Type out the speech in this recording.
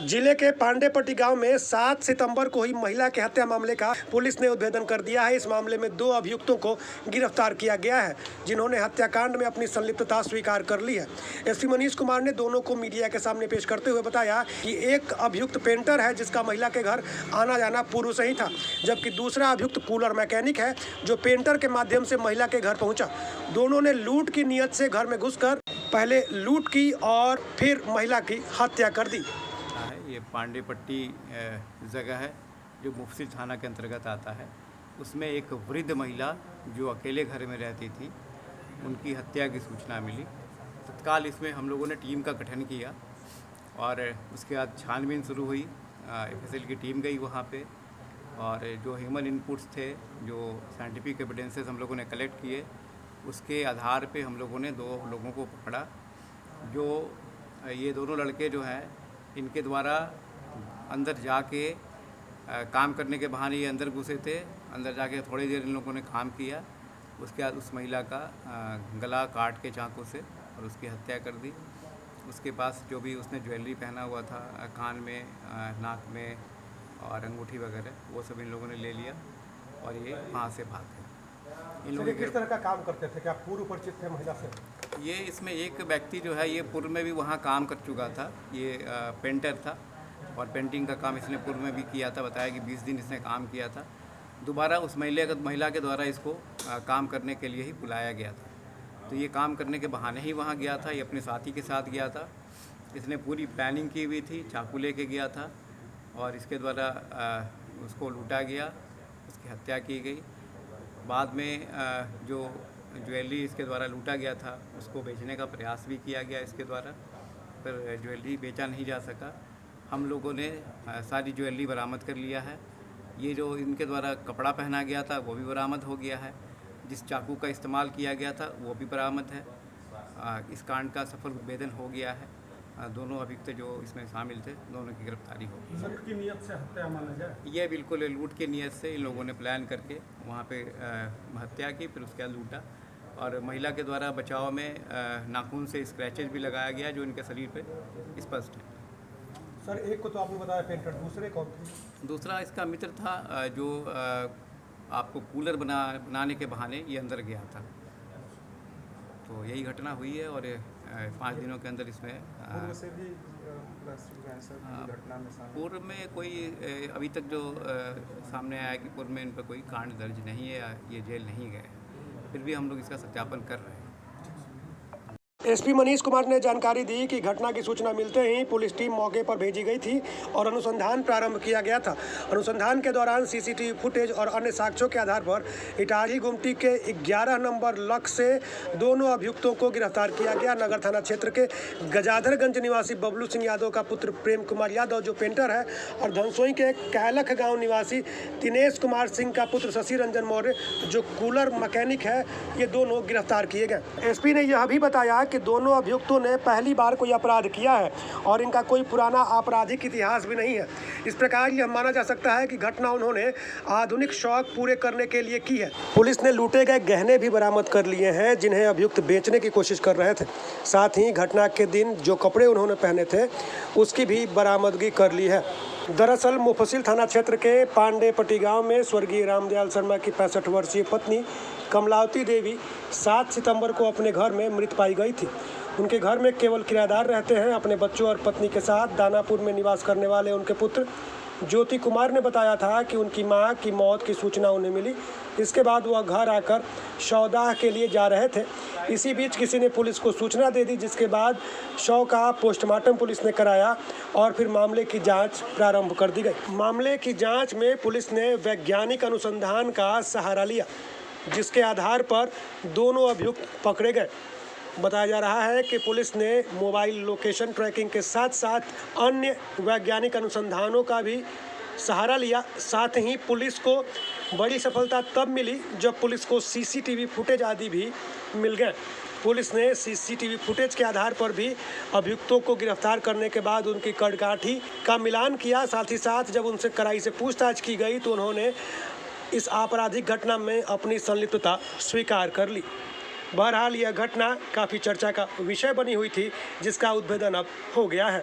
जिले के पांडेपट्टी गांव में 7 सितंबर को हुई महिला की हत्या मामले का पुलिस ने उद्भेदन कर दिया है। इस मामले में 2 अभियुक्तों को गिरफ्तार किया गया है, जिन्होंने हत्याकांड में अपनी संलिप्तता स्वीकार कर ली है। एसपी मनीष कुमार ने दोनों को मीडिया के सामने पेश करते हुए बताया कि एक अभियुक्त पेंटर है, जिसका महिला के घर आना जाना पूर्व से ही था, जबकि दूसरा अभियुक्त कूलर मैकेनिक है, जो पेंटर के माध्यम से महिला के घर पहुंचा। दोनों ने लूट की नीयत से घर में घुसकर पहले लूट की और फिर महिला की हत्या कर दी। ये पांडेपट्टी जगह है जो मुफस्सिल थाना के अंतर्गत आता है। उसमें एक वृद्ध महिला जो अकेले घर में रहती थी, उनकी हत्या की सूचना मिली। तत्काल इसमें हम लोगों ने टीम का गठन किया और उसके बाद छानबीन शुरू हुई। एफएसएल की टीम गई वहाँ पे और जो ह्यूमन इनपुट्स थे, जो साइंटिफिक एविडेंसेस हम लोगों ने कलेक्ट किए, उसके आधार पे हम लोगों ने 2 लोगों को पकड़ा। जो ये दोनों लड़के जो हैं, इनके द्वारा अंदर जाके काम करने के बहाने ये अंदर घुसे थे। अंदर जाके थोड़ी देर इन लोगों ने काम किया। उसके बाद उस महिला का गला काट के चाकू से और उसकी हत्या कर दी। उसके पास जो भी उसने ज्वेलरी पहना हुआ था, कान में, नाक में और अंगूठी वगैरह, वो सब इन लोगों ने ले लिया और ये वहाँ से भाग गए। इन लोग किस तरह का काम करते थे? क्या पूर्व परिचित थे महिला से? ये इसमें एक व्यक्ति जो है, ये पूर्व में भी वहाँ काम कर चुका था। ये पेंटर था और पेंटिंग का काम इसने पूर्व में भी किया था। बताया कि 20 दिन इसने काम किया था। दोबारा उस महिला के द्वारा इसको काम करने के लिए ही बुलाया गया था। तो ये काम करने के बहाने ही वहाँ गया था। ये अपने साथी के साथ गया था। इसने पूरी प्लानिंग की हुई थी। चाकू लेके गया था और इसके द्वारा उसको लूटा गया, उसकी हत्या की गई। बाद में जो ज्वेलरी इसके द्वारा लूटा गया था, उसको बेचने का प्रयास भी किया गया इसके द्वारा, पर ज्वेलरी बेचा नहीं जा सका। हम लोगों ने सारी ज्वेलरी बरामद कर लिया है। ये जो इनके द्वारा कपड़ा पहना गया था, वो भी बरामद हो गया है। जिस चाकू का इस्तेमाल किया गया था, वो भी बरामद है। इस कांड का सफल उद्भेदन हो गया है। दोनों अभियुक्त जो इसमें शामिल थे, दोनों की गिरफ्तारी हो गई। लूट की नीयत से हत्या माना जाए? ये बिल्कुल लूट की नीयत से इन लोगों ने प्लान करके वहाँ पे हत्या की, फिर उसके बाद लूटा। और महिला के द्वारा बचाव में नाखून से स्क्रैचेज भी लगाया गया, जो इनके शरीर पे स्पष्ट है। सर, एक को तो आपने बताया पेंटर, दूसरे कौन थे? दूसरा इसका मित्र था, जो आपको कूलर बनाने के बहाने ये अंदर गया था। तो यही घटना हुई है और 5 दिनों के अंदर इसमें पूर्व से भी घटना में पूर्व में कोई अभी तक जो सामने आया कि पूर्व में इन पर कोई कांड दर्ज नहीं है, ये जेल नहीं गए। फिर भी हम लोग इसका सत्यापन कर रहे हैं। एसपी मनीष कुमार ने जानकारी दी कि घटना की सूचना मिलते ही पुलिस टीम मौके पर भेजी गई थी और अनुसंधान प्रारंभ किया गया था। अनुसंधान के दौरान सीसीटीवी फुटेज और अन्य साक्ष्यों के आधार पर इटारसी गुमटी के 11 नंबर लक्ष्य से दोनों अभियुक्तों को गिरफ्तार किया गया। नगर थाना क्षेत्र के गजाधरगंज निवासी बबलू सिंह यादव का पुत्र प्रेम कुमार यादव, जो पेंटर है, और धनसोई के कैलख गाँव निवासी दिनेश कुमार सिंह का पुत्र शशि रंजन मौर्य, जो कूलर मैकेनिक है, ये दोनों गिरफ्तार किए गए। एसपी ने यह भी बताया कि दोनों अभियुक्तों ने पहली बार कोई अपराध किया है और इनका कोई पुराना आपराधिक इतिहास भी नहीं है। इस प्रकार यह माना जा सकता है कि घटना उन्होंने आधुनिक शौक पूरे करने के लिए की है। पुलिस ने लूटे गए गहने भी बरामद कर लिए हैं, जिन्हें अभियुक्त बेचने की कोशिश कर रहे थे। साथ ही घटना के दिन जो कपड़े उन्होंने पहने थे, उसकी भी बरामदगी कर ली है। दरअसल मुफस्सिल थाना क्षेत्र के पांडेपट्टी गांव में स्वर्गीय रामदयाल शर्मा की 65 वर्षीय पत्नी कमलावती देवी 7 सितंबर को अपने घर में मृत पाई गई थी। उनके घर में केवल किराएदार रहते हैं। अपने बच्चों और पत्नी के साथ दानापुर में निवास करने वाले उनके पुत्र ज्योति कुमार ने बताया था कि उनकी मां की मौत की सूचना उन्हें मिली। इसके बाद वह घर आकर शवदाह के लिए जा रहे थे। इसी बीच किसी ने पुलिस को सूचना दे दी, जिसके बाद शव का पोस्टमार्टम पुलिस ने कराया और फिर मामले की जांच प्रारंभ कर दी गई। मामले की जांच में पुलिस ने वैज्ञानिक अनुसंधान का सहारा लिया, जिसके आधार पर दोनों अभियुक्त पकड़े गए। बताया जा रहा है कि पुलिस ने मोबाइल लोकेशन ट्रैकिंग के साथ साथ अन्य वैज्ञानिक अनुसंधानों का भी सहारा लिया। साथ ही पुलिस को बड़ी सफलता तब मिली जब पुलिस को सीसीटीवी फुटेज आदि भी मिल गए। पुलिस ने सीसीटीवी फुटेज के आधार पर भी अभियुक्तों को गिरफ्तार करने के बाद उनकी कड़गाठी का मिलान किया। साथ ही साथ जब उनसे कड़ाई से पूछताछ की गई तो उन्होंने इस आपराधिक घटना में अपनी संलिप्तता स्वीकार कर ली। बहरहाल यह घटना काफ़ी चर्चा का विषय बनी हुई थी, जिसका उद्भेदन अब हो गया है।